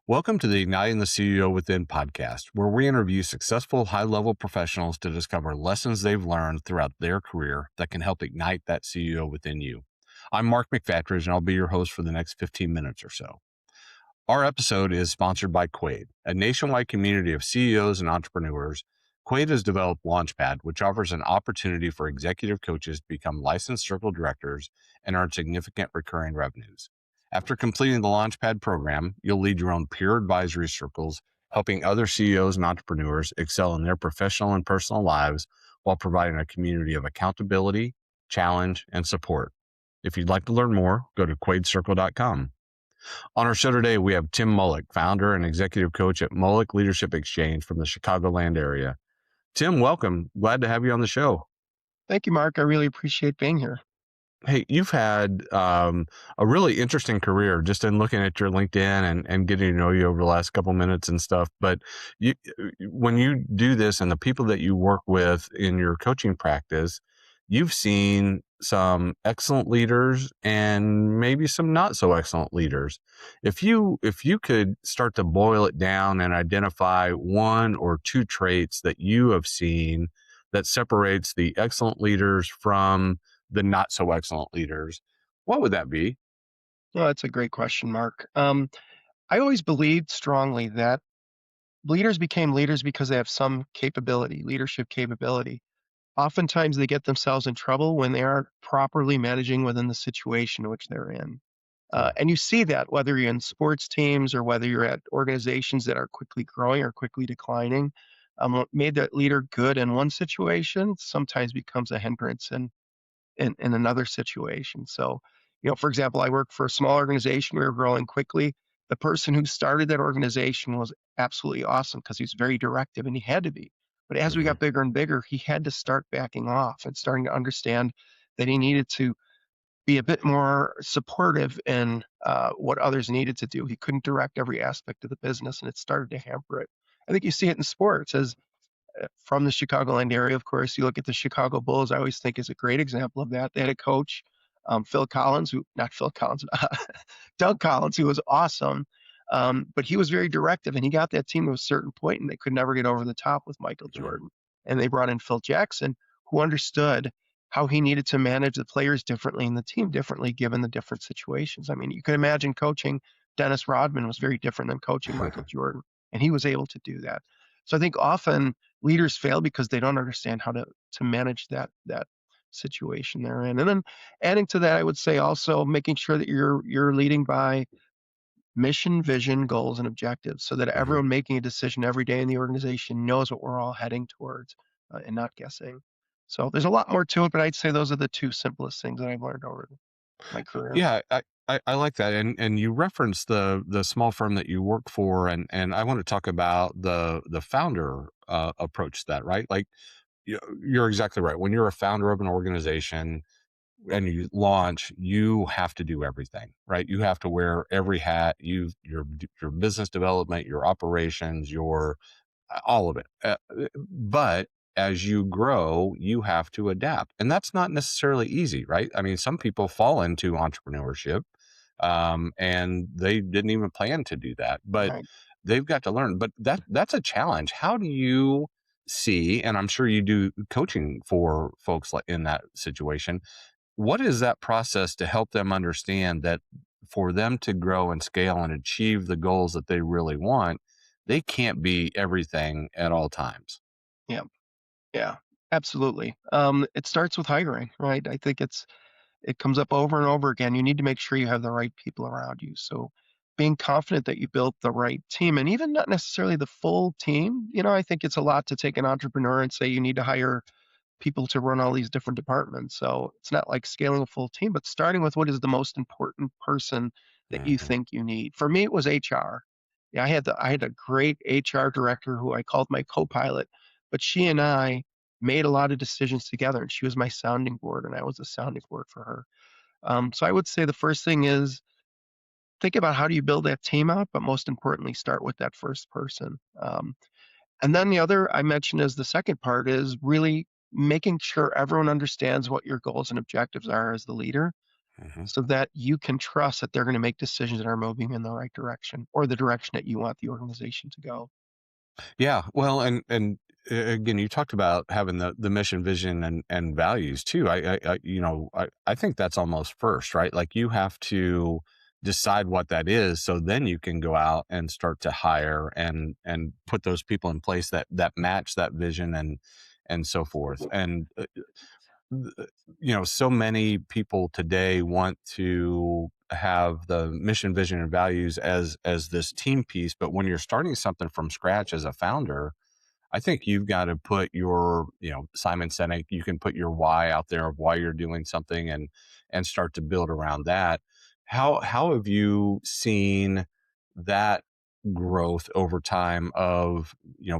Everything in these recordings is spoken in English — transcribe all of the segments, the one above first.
Welcome to the Igniting the CEO Within podcast, where we interview successful high-level professionals to discover lessons they've learned throughout their career that can help ignite that CEO within you. I'm Mark McFatridge, and I'll be your host for the next 15 minutes or so. Our episode is sponsored by Quaid, a nationwide community of CEOs and entrepreneurs. Quaid has developed Launchpad, which offers an opportunity for executive coaches to become licensed circle directors and earn significant recurring revenues. After completing the Launchpad program, you'll lead your own peer advisory circles, helping other CEOs and entrepreneurs excel in their professional and personal lives while providing a community of accountability, challenge, and support. If you'd like to learn more, go to quaidcircle.com. On our show today, we have Tim Molek, founder and executive coach at Molek Leadership Exchange from the Chicagoland area. Tim, welcome. Glad to have you on the show. Thank you, Mark. I really appreciate being here. Hey, you've had a really interesting career just in looking at your LinkedIn and getting to know you over the last couple minutes and stuff. But when you do this and the people that you work with in your coaching practice, you've seen some excellent leaders and maybe some not so excellent leaders. If you could start to boil it down and identify one or two traits that you have seen that separates the excellent leaders from the not so excellent leaders, what would that be? Well, that's a great question, Mark. I always believed strongly that leaders became leaders because they have some capability, leadership capability. Oftentimes they get themselves in trouble when they aren't properly managing within the situation in which they're in. And you see that whether you're in sports teams or whether you're at organizations that are quickly growing or quickly declining. What made that leader good in one situation sometimes becomes a hindrance in another situation. So, for example, I work for a small organization. We were growing quickly. The person who started that organization was absolutely awesome because he was very directive and he had to be. But as we got bigger and bigger, he had to start backing off and starting to understand that he needed to be a bit more supportive in what others needed to do. He couldn't direct every aspect of the business, and it started to hamper it. I think you see it in sports as from the Chicagoland area. Of course, you look at the Chicago Bulls, I always think is a great example of that. They had a coach, Phil Collins, not Phil Collins, Doug Collins, who was awesome. But he was very directive and he got that team to a certain point and they could never get over the top with Michael Jordan. And they brought in Phil Jackson, who understood how he needed to manage the players differently and the team differently given the different situations. I mean, you could imagine coaching Dennis Rodman was very different than coaching Michael Jordan, and he was able to do that. So I think often leaders fail because they don't understand how to manage that situation they're in. And then adding to that, I would say also making sure that you're leading by mission, vision, goals, and objectives so that everyone making a decision every day in the organization knows what we're all heading towards and not guessing. So there's a lot more to it, but I'd say those are the two simplest things that I've learned over my career. Yeah, I like that. And you referenced the small firm that you work for, and I want to talk about the founder approach to that, right? Like you're exactly right. When you're a founder of an organization and you launch, you have to do everything, right? You have to wear every hat. Your business development, your operations, your all of it. But as you grow, you have to adapt. And that's not necessarily easy, right? I mean, some people fall into entrepreneurship and they didn't even plan to do that, but Right. they've got to learn. But that's a challenge. How do you see, and I'm sure you do coaching for folks like in that situation, what is that process to help them understand that for them to grow and scale and achieve the goals that they really want, they can't be everything at all times? Yeah. Yeah. Absolutely. It starts with hiring, right? I think it comes up over and over again. You need to make sure you have the right people around you. So being confident that you built the right team and even not necessarily the full team, I think it's a lot to take an entrepreneur and say you need to hire people to run all these different departments. So it's not like scaling a full team, but starting with what is the most important person that you think you need. For me, it was HR. Yeah, I had a great HR director who I called my co-pilot, but she and I made a lot of decisions together, and she was my sounding board, and I was a sounding board for her. So I would say the first thing is think about how do you build that team out, but most importantly, start with that first person. And then the other I mentioned as the second part is really making sure everyone understands what your goals and objectives are as the leader. Hmm. so that you can trust that they're going to make decisions that are moving in the right direction or the direction that you want the organization to go. Yeah, well, again, you talked about having the mission, vision, and values too. I think that's almost first, right? Like you have to decide what that is, so then you can go out and start to hire and put those people in place that match that vision and so forth. And th- so many people today want to have the mission, vision, and values as this team piece, but when you're starting something from scratch as a founder, I think you've got to put your, Simon Sinek, you can put your why out there of why you're doing something and start to build around that. How have you seen that growth over time of,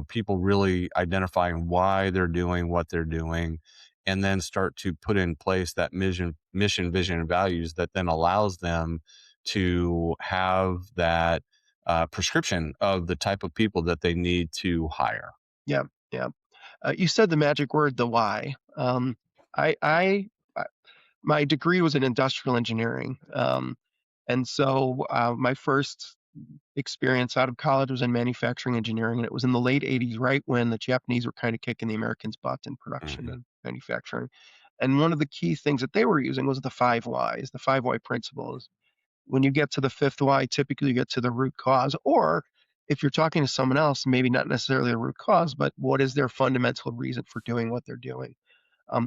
people really identifying why they're doing what they're doing and then start to put in place that mission, vision, and values that then allows them to have that prescription of the type of people that they need to hire. Yeah, yeah. You said the magic word, the why. I my degree was in industrial engineering, and so my first experience out of college was in manufacturing engineering, and it was in the late '80s, right when the Japanese were kind of kicking the Americans' butt in production Mhm, and manufacturing. And one of the key things that they were using was the five whys, the five why principles. When you get to the fifth why, typically you get to the root cause, or if you're talking to someone else, maybe not necessarily a root cause, but what is their fundamental reason for doing what they're doing?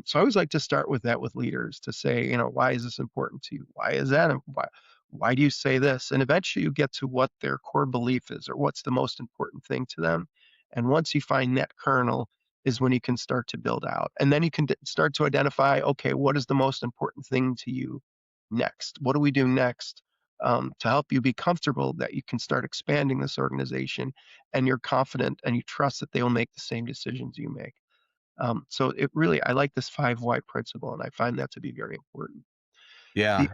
So I always like to start with that with leaders to say, why is this important to you? Why is that? Why do you say this? And eventually you get to what their core belief is or what's the most important thing to them. And once you find that kernel is when you can start to build out. And then you can start to identify, okay, what is the most important thing to you next? What do we do next to help you be comfortable that you can start expanding this organization and you're confident and you trust that they will make the same decisions you make. So it really, I like this five why principle, and I find that to be very important. The yeah,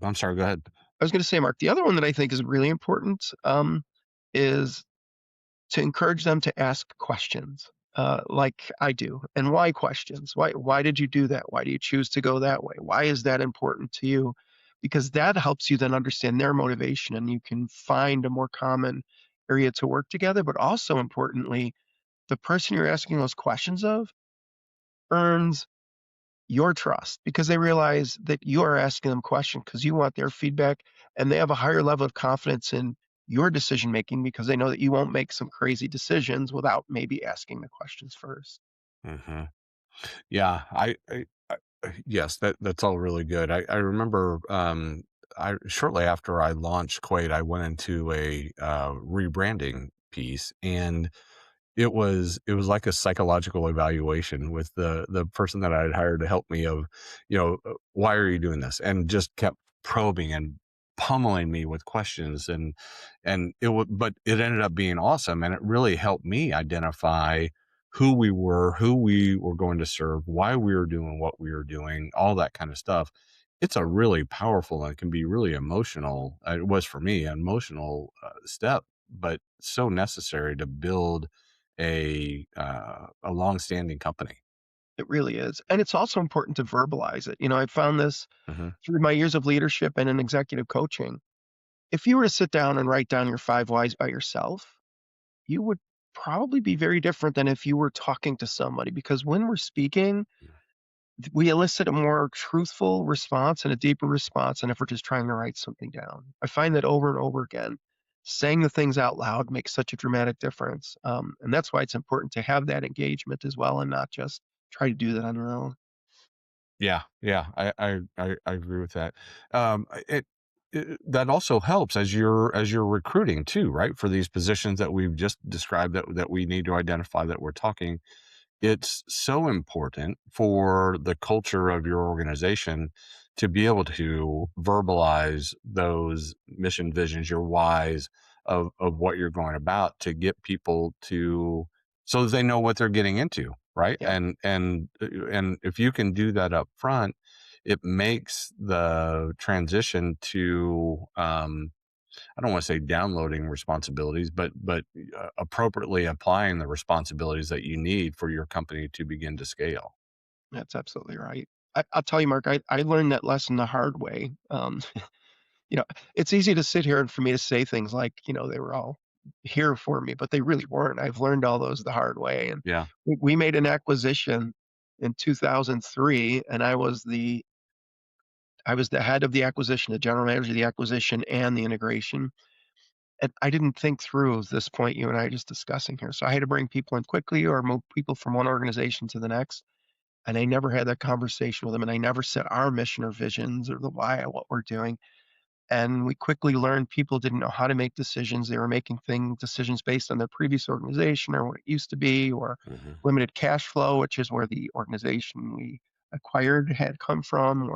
I'm sorry, go ahead. I was going to say, Mark, the other one that I think is really important is to encourage them to ask questions, like I do. And why questions? Why did you do that? Why do you choose to go that way? Why is that important to you? Because that helps you then understand their motivation, and you can find a more common area to work together. But also importantly, the person you're asking those questions of earns your trust because they realize that you are asking them questions because you want their feedback and they have a higher level of confidence in your decision making because they know that you won't make some crazy decisions without maybe asking the questions first. Hmm. Yeah, yes, that's all really good. I remember, I shortly after I launched Quaid, I went into a rebranding piece, and it was like a psychological evaluation with the person that I had hired to help me of, why are you doing this? And just kept probing and pummeling me with questions and but it ended up being awesome, and it really helped me identify who we were going to serve, why we were doing what we were doing, all that kind of stuff. It's a really powerful and can be really emotional. It was for me an emotional step, but so necessary to build a long-standing company. It really is. And it's also important to verbalize it. I found this Mhm. through my years of leadership and in executive coaching. If you were to sit down and write down your five whys by yourself, you would probably be very different than if you were talking to somebody because when we're speaking, we elicit a more truthful response and a deeper response than if we're just trying to write something down. I find that over and over again, saying the things out loud makes such a dramatic difference. And that's why it's important to have that engagement as well and not just try to do that on your own. Yeah, yeah, I agree with that. That also helps as you're recruiting too, right? For these positions that we've just described that we need to identify that we're talking. It's so important for the culture of your organization to be able to verbalize those mission visions, your whys of what you're going about to get people to so that they know what they're getting into, right? Yeah, And if you can do that up front, it makes the transition to I don't want to say downloading responsibilities, but appropriately applying the responsibilities that you need for your company to begin to scale. that's absolutely right. I'll tell you, Mark, I learned that lesson the hard way. You know, it's easy to sit here and for me to say things like, they were all here for me, but they really weren't. I've learned all those the hard way. And Yeah. we made an acquisition in 2003, and I was the head of the acquisition, the general manager of the acquisition and the integration. And I didn't think through this point you and I are just discussing here. So I had to bring people in quickly or move people from one organization to the next. And I never had that conversation with them. And I never set our mission or visions or the why of what we're doing. And we quickly learned people didn't know how to make decisions. They were making decisions based on their previous organization or what it used to be, or Hmm. limited cash flow, which is where the organization we acquired had come from,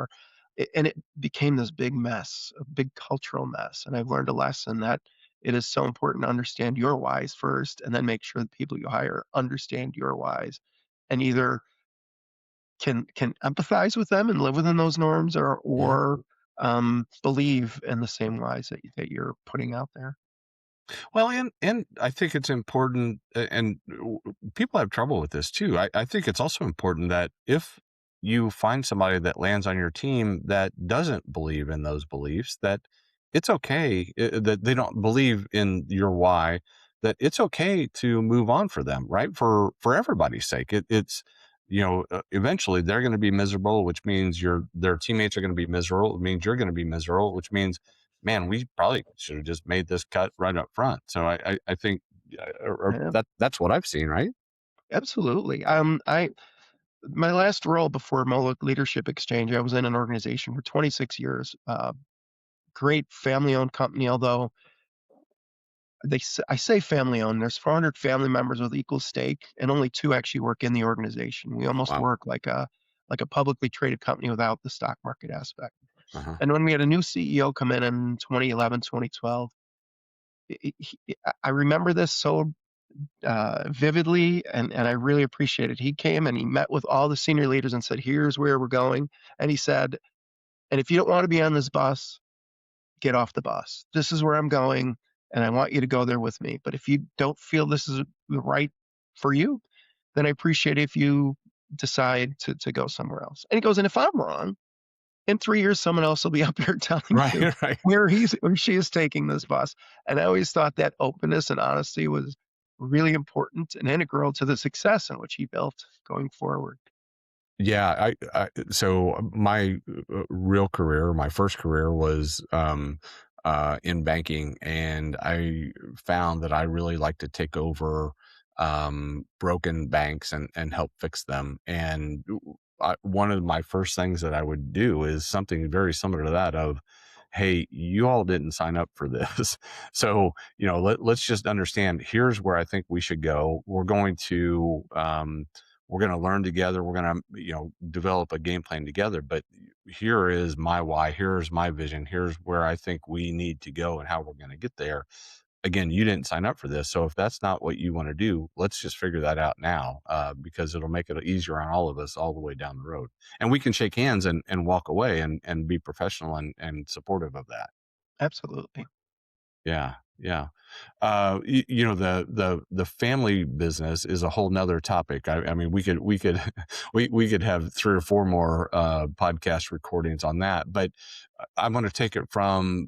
and it became this big mess, a big cultural mess. And I've learned a lesson that it is so important to understand your whys first, and then make sure the people you hire understand your whys, and either can empathize with them and live within those norms, or believe in the same lies that you're putting out there. Well, and I think it's important, and people have trouble with this too. I think it's also important that if you find somebody that lands on your team that doesn't believe in those beliefs, that it's okay, that they don't believe in your why, that it's okay to move on for them, right? For everybody's sake. It's eventually they're going to be miserable, which means their teammates are going to be miserable. It means you're going to be miserable, which means, man, we probably should have just made this cut right up front. So I think Yeah, that's what I've seen, right? absolutely. I My last role before Molek Leadership Exchange, I was in an organization for 26 years. Great family-owned company, although I say family-owned. There's 400 family members with equal stake, and only two actually work in the organization. We almost Wow. work like a publicly traded company without the stock market aspect. Uh-huh. And when we had a new CEO come in 2011, 2012, I remember this so vividly, and I really appreciate it. He came and he met with all the senior leaders and said, "Here's where we're going." And he said, "And if you don't want to be on this bus, get off the bus. This is where I'm going, and I want you to go there with me. But if you don't feel this is the right for you, then I appreciate if you decide to go somewhere else." And he goes, "And if I'm wrong, in 3 years, someone else will be up here telling you Right, right. where she is taking this bus." And I always thought that openness and honesty was really important and integral to the success in which he built going forward. Yeah, so my real career, my first career was in banking, and I found that I really like to take over broken banks and help fix them. And one of my first things that I would do is something very similar to that of, hey, you all didn't sign up for this. So, let's just understand, here's where I think we should go. We're going to learn together. We're going to, develop a game plan together. But here is my why. Here's my vision. Here's where I think we need to go and how we're going to get there. Again, you didn't sign up for this. So if that's not what you want to do, let's just figure that out now, because it'll make it easier on all of us all the way down the road. And we can shake hands and walk away and be professional and supportive of that. Absolutely. Yeah. Yeah. The family business is a whole nother topic. I mean, we could we could have three or four more podcast recordings on that, but I'm going to take it from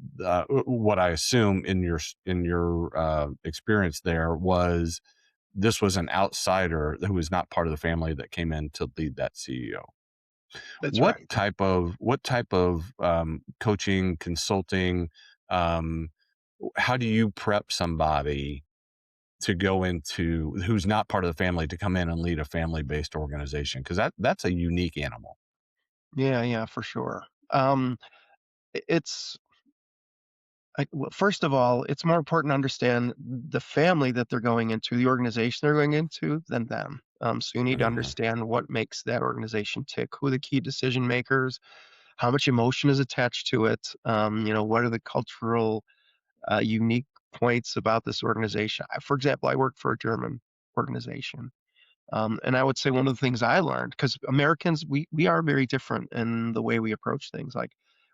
what I assume in your experience there was, this was an outsider who was not part of the family that came in to lead that CEO. That's What right. type of coaching, consulting, um, how do you prep somebody to go into who's not part of the family to come in and lead a family-based organization? Because that's a unique animal. Yeah, yeah, for sure. Um, it's well, first of all, it's more important to understand the family that they're going into, the organization they're going into, than them. So you need to Mhm. understand what makes that organization tick, who are the key decision makers, how much emotion is attached to it. What are the cultural unique points about this organization? For example, I work for a German organization. And I would say one of the things I learned, because Americans, we are very different in the way we approach things. Like,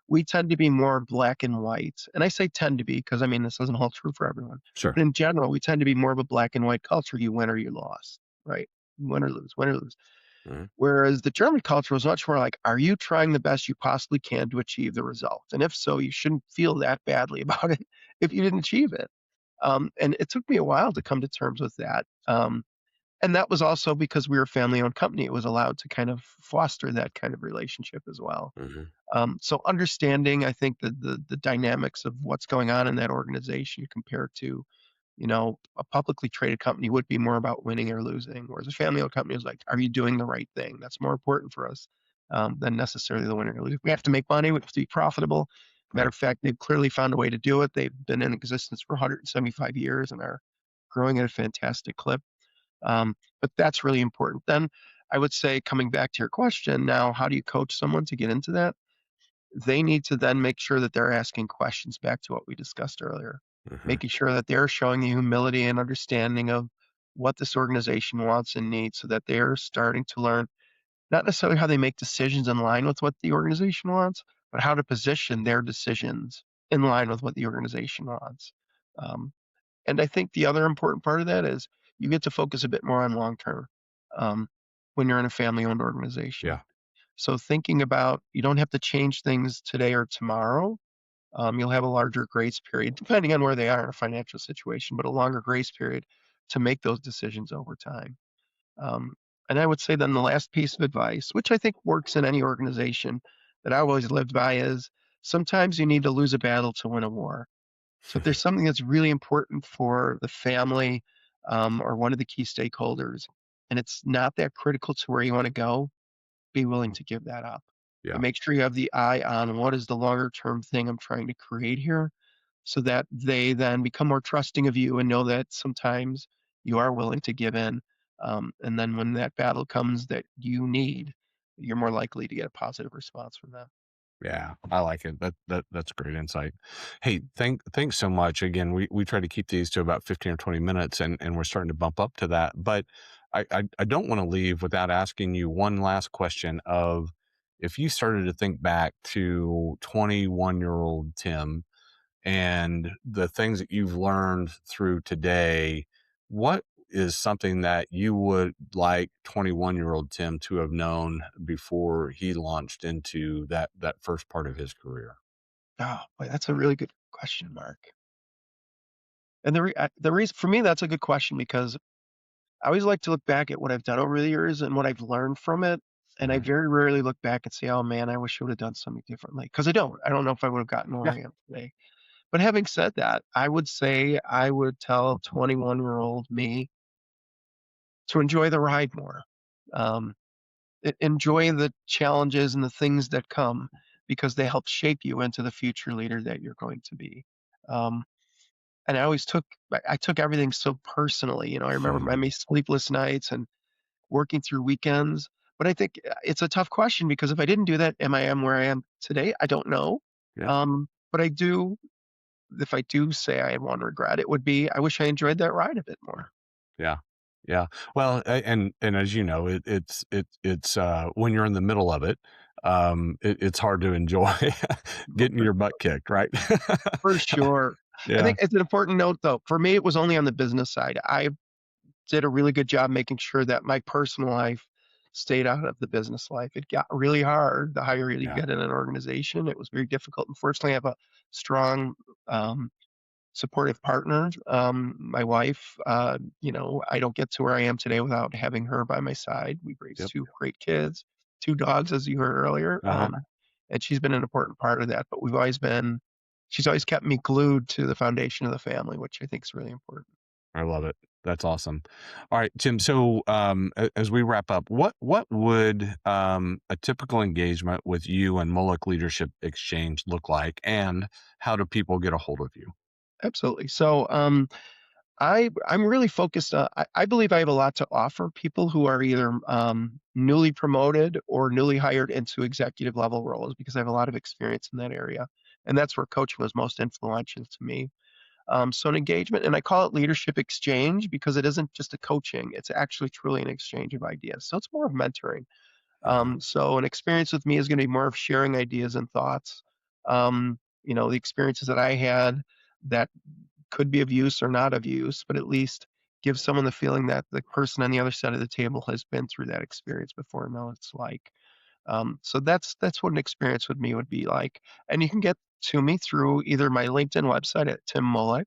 we tend to be more black and white. And I say tend to be because I mean, this doesn't hold true for everyone. Sure. But in general, we tend to be more of a black and white culture. You win or you lost, right? Win or lose, win or lose. Mhm. Whereas the German culture was much more like, are you trying the best you possibly can to achieve the result? And if so, you shouldn't feel that badly about it if you didn't achieve it. And it took me a while to come to terms with that. And that was also because we were a family-owned company. It was allowed to kind of foster that kind of relationship as well. Mhm. So understanding, I think, the dynamics of what's going on in that organization compared to, a publicly traded company would be more about winning or losing, whereas a family-owned company is like, are you doing the right thing? That's more important for us than necessarily the winning or losing. We have to make money. We have to be profitable. Matter Right. of fact, they've clearly found a way to do it. They've been in existence for 175 years and are growing at a fantastic clip. But that's really important. Then I would say, coming back to your question, now, how do you coach someone to get into that? They need to then make sure that they're asking questions back to what we discussed earlier, Mhm. making sure that they're showing the humility and understanding of what this organization wants and needs so that they're starting to learn not necessarily how they make decisions in line with what the organization wants, but how to position their decisions in line with what the organization wants. Um, and I think the other important part of that is you get to focus a bit more on long term um, when you're in a family owned organization. Yeah. So thinking about you don't have to change things today or tomorrow. You'll have a larger grace period, depending on where they are in a financial situation, but a longer grace period to make those decisions over time. Um, and I would say then the last piece of advice, which I think works in any organization that I've always lived by, is sometimes you need to lose a battle to win a war. So if there's something that's really important for the family or one of the key stakeholders, and it's not that critical to where you want to go, be willing to give that up. But Yeah. make sure you have the eye on what is the longer term thing I'm trying to create here so that they then become more trusting of you and know that sometimes you are willing to give in. And then when that battle comes that you need, you're more likely to get a positive response from them. Yeah, I like it. That's great insight. Hey, thanks so much. Again, we try to keep these to about 15 or 20 minutes, and we're starting to bump up to that. But I don't want to leave without asking you one last question of if you started to think back to 21-year-old Tim and the things that you've learned through today, what is something that you would like 21-year-old Tim to have known before he launched into that first part of his career? Oh, boy, that's a really good question, Mark. And the reason for me, that's a good question because I always like to look back at what I've done over the years and what I've learned from it. And I Mhm. very rarely look back and say, oh man, I wish I would have done something differently. Because I don't. I don't know if I would have gotten where Yeah. I am today. But having said that, I would say I would tell 21-year-old me to enjoy the ride more. Um, enjoy the challenges and the things that come because they help shape you into the future leader that you're going to be. Um, and I took everything so personally. I remember my many sleepless nights and working through weekends. But I think it's a tough question because if I didn't do that, am where I am today? I don't know. Yeah. But I do. If I do say I have one regret, it would be I wish I enjoyed that ride a bit more. Yeah. Yeah. Well, and as you know, it's when you're in the middle of it, it's hard to enjoy getting For, your butt kicked, right? for sure. I Yeah. think it's an important note, though. For me, it was only on the business side. I did a really good job making sure that my personal life stayed out of the business life. It got really hard the higher you Yeah. get in an organization. It was very difficult. Unfortunately, I have a strong um, supportive partner. My wife, I don't get to where I am today without having her by my side. We've raised Yep. two great kids, two dogs, as you heard earlier. Uh-huh. And she's been an important part of that. But she's always kept me glued to the foundation of the family, which I think is really important. I love it. That's awesome. All right, Tim. So, as we wrap up, what would a typical engagement with you and Molek Leadership Exchange look like, and how do people get a hold of you? Absolutely. So, I'm really focused. I believe I have a lot to offer people who are either newly promoted or newly hired into executive level roles because I have a lot of experience in that area, and that's where coaching was most influential to me. So an engagement, and I call it leadership exchange because it isn't just a coaching; it's actually truly an exchange of ideas. So it's more of mentoring. Uh-huh. So an experience with me is going to be more of sharing ideas and thoughts. The experiences that I had that could be of use or not of use, but at least give someone the feeling that the person on the other side of the table has been through that experience before and know what it's like. So that's what an experience with me would be like. And you can get to me through either my LinkedIn website at Tim Molek,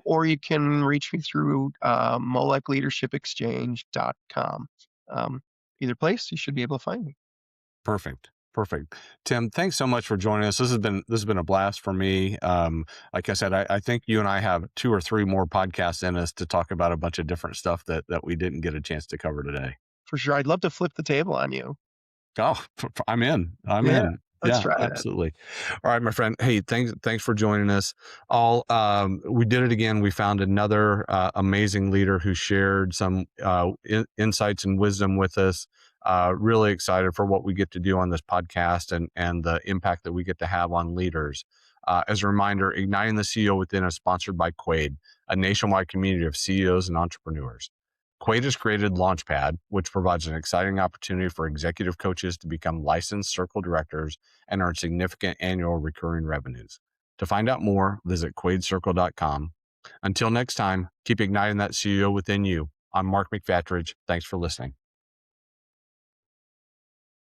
or you can reach me through MolekLeadershipExchange.com. Either place, you should be able to find me. Perfect. Perfect. Tim, thanks so much for joining us. This has been a blast for me. Like I said, I think you and I have 2 or 3 more podcasts in us to talk about a bunch of different stuff that we didn't get a chance to cover today. For sure. I'd love to flip the table on you. Oh, I'm in. I'm Yeah, in. let's Yeah, try that. absolutely. All right, my friend. Hey, thanks for joining us. All we did it again. We found another amazing leader who shared some insights and wisdom with us. Really excited for what we get to do on this podcast and the impact that we get to have on leaders. As a reminder, Igniting the CEO Within is sponsored by Quade, a nationwide community of CEOs and entrepreneurs. Quade has created Launchpad, which provides an exciting opportunity for executive coaches to become licensed circle directors and earn significant annual recurring revenues. To find out more, visit quadecircle.com. Until next time, keep igniting that CEO within you. I'm Mark McFatridge. Thanks for listening.